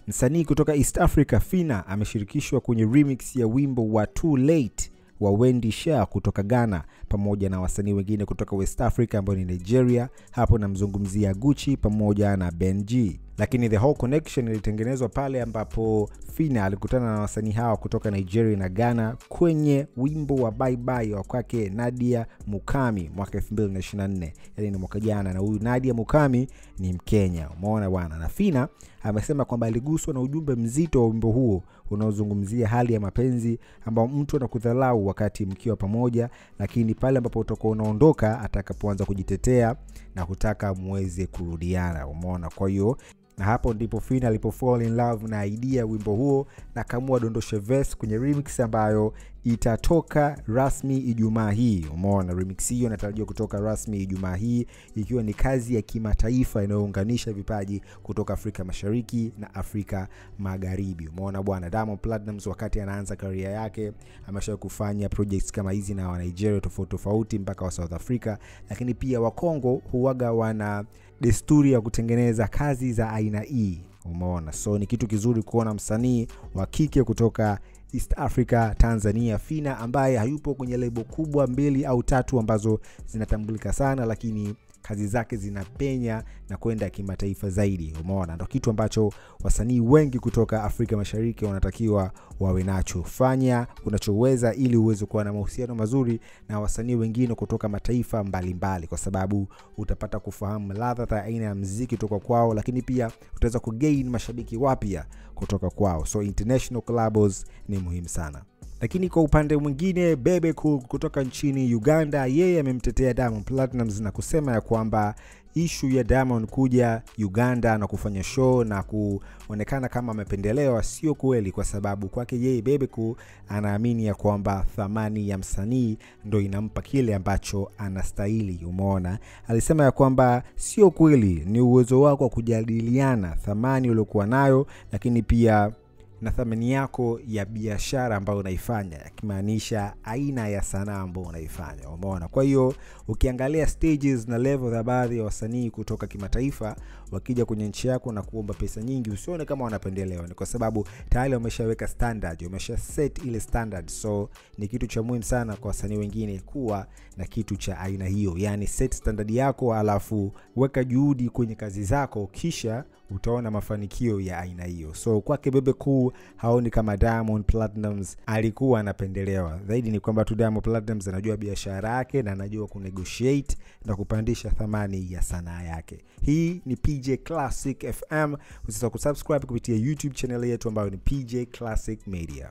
Msanii kutoka East Africa Phina ameshirikishwa kwenye remix ya wimbo wa Too Late wa Wendy Shah kutoka Ghana pamoja na wasanii wengine kutoka West Africa ambao ni Nigeria. Hapo namzungumzia Gucci pamoja na Benji. Lakini the whole connection ilitengenezwa pale ambapo Phina alikutana na wasanii hawa kutoka Nigeria na Ghana kwenye wimbo wa Bye Bye wa kwake Nadia Mukami mwaka 2024. Yaani ni mwaka jana, na huyu Nadia Mukami ni Mkenya. Umeona bwana. Na Phina amesema kwamba aliguswa na ujumbe mzito wa wimbo huo unaozungumzia hali ya mapenzi ambao mtu anakudhalau wakati mkiwa pamoja, lakini pale ambapo utakuwa unaondoka atakapoanza kujitetea na kutaka muweze kurudiana. Umeona? Kwa hiyo na hapo ndipo Phina alipofall in love na idea wimbo huo na kaamua dondoshe verse kwenye remix ambayo itatoka rasmi Ijumaa hii. Umeona? Remix hiyo inatarajiwa kutoka rasmi Ijumaa hii, ikiwa ni kazi ya kimataifa inayounganisha vipaji kutoka Afrika Mashariki na Afrika Magharibi. Umeona bwana. Diamond Platnumz wakati anaanza career yake amesha kufanya projects kama hizi na wa Nigeria tofauti mpaka wa South Africa, lakini pia wa Kongo huaga wana desturi ya kutengeneza kazi za aina hii. Umeona? So ni kitu kizuri kuona msanii wa kike kutoka East Africa, Tanzania, Phina, ambaye hayupo kwenye lebo kubwa 2 au 3 ambazo zinatambulika sana, lakini kazi zake zinapenya na kwenda kimataifa zaidi. Umeona? Ndio kitu ambacho wasanii wengi kutoka Afrika Mashariki wanatakiwa wawe nacho. Fanya unachoweza ili uweze kuwa na mahusiano mazuri na wasanii wengine kutoka mataifa mbalimbali, kwa sababu utapata kufahamu ladha za aina ya muziki kutoka kwao, lakini pia utaweza kugain mashabiki wapya kutoka kwao. So international collabs ni muhimu sana. Lakini kwa upande mwingine, Bebe Cool kutoka nchini Uganda, yeye amemtetea Diamond Platnumz na kusema ya kwamba issue ya Diamond kuja Uganda na kufanya show na kuonekana kama amependelewa sio kweli, kwa sababu kwake yeye Bebe Cool anaamini ya kwamba thamani ya msanii ndio inampa kile ambacho anastahili. Umeona? Alisema ya kwamba sio kweli, ni uwezo wako wa kujadiliana thamani uliokuwa nayo, lakini pia na thamani yako ya biashara ambayo unaifanya, yakimaanisha aina ya sanaa ambayo unaifanya. Umeona? Kwa hiyo ukiangalia stages na level za baadhi ya wasanii kutoka kimataifa wakija kwenye nchi yako na kuomba pesa nyingi, usione kama wanapendelewa. Ni kwa sababu tayari wameshaweka standard, wamesha set ile standard. So ni kitu cha muhimu sana kwa wasanii wengine kuwa na kitu cha aina hiyo. Yaani set standard yako, alafu weka juhudi kwenye kazi zako, kisha utaona mafanikio ya aina hiyo. So kwake Bebe Cool haoni kama Diamond Platnumz alikuwa anapendelewa. Zaidi ni kwamba tu Diamond Platnumz anajua biashara yake na anajua kunegotiate na kupandisha thamani ya sanaa yake. Hii ni PJ Classic FM. Usisahau kusubscribe kupitia YouTube channel yetu ambayo ni PJ Classic Media.